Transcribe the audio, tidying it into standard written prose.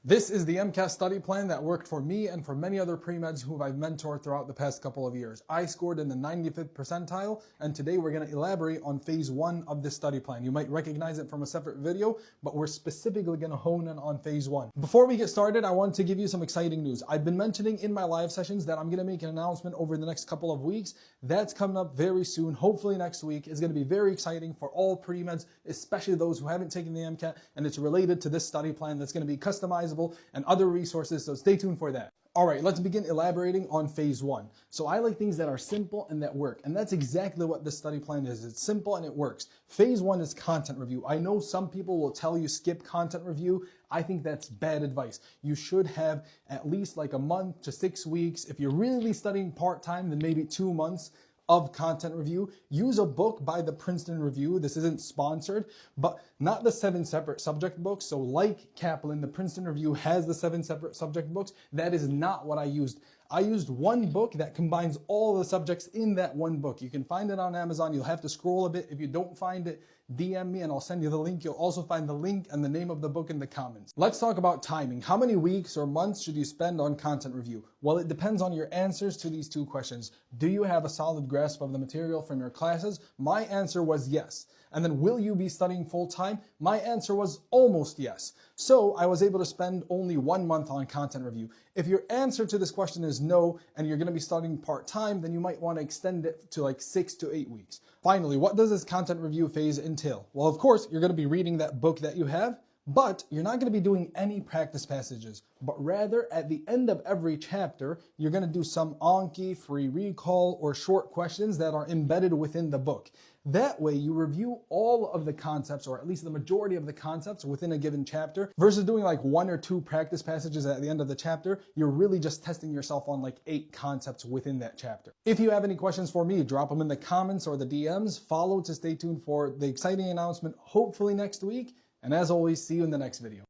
This is the MCAT study plan that worked for me and for many other pre-meds who I've mentored throughout the past couple of years. I scored in the 95th percentile, and today we're going to elaborate on phase 1 of this study plan. You might recognize it from a separate video, but we're specifically going to hone in on phase 1. Before we get started, I want to give you some exciting news. I've been mentioning in my live sessions that I'm going to make an announcement over the next couple of weeks. That's coming up very soon, hopefully next week. It's going to be very exciting for all pre-meds, especially those who haven't taken the MCAT, and it's related to this study plan that's going to be customizable and other resources, so stay tuned for that. All right, let's begin elaborating on phase 1. So I like things that are simple and that work, and that's exactly what this study plan is. It's simple and it works. Phase 1 is content review. I know some people will tell you skip content review. I think that's bad advice. You should have at least like a month to 6 weeks. If you're really studying part-time, then maybe 2 months of content review. Use a book by the Princeton Review. This isn't sponsored, but not the 7 separate subject books. So like Kaplan, the Princeton Review has the 7 separate subject books. That is not what I used. I used one book that combines all the subjects in that one book. You can find it on Amazon. You'll have to scroll a bit. If you don't find it, DM me and I'll send you the link. You'll also find the link and the name of the book in the comments. Let's talk about timing. How many weeks or months should you spend on content review? Well, it depends on your answers to these 2 questions. Do you have a solid grasp of the material from your classes? My answer was yes. And then will you be studying full time? My answer was almost yes. So I was able to spend only 1 month on content review. If your answer to this question is no, and you're going to be studying part-time, then you might want to extend it to like 6 to 8 weeks. Finally, what does this content review phase entail? Well, of course, you're going to be reading that book that you have, but you're not going to be doing any practice passages, but rather at the end of every chapter, you're going to do some Anki, free recall, or short questions that are embedded within the book. That way you review all of the concepts, or at least the majority of the concepts within a given chapter, versus doing like 1 or 2 practice passages at the end of the chapter. You're really just testing yourself on like 8 concepts within that chapter. If you have any questions for me, drop them in the comments or the DMs. Follow to stay tuned for the exciting announcement, hopefully next week. And as always, see you in the next video.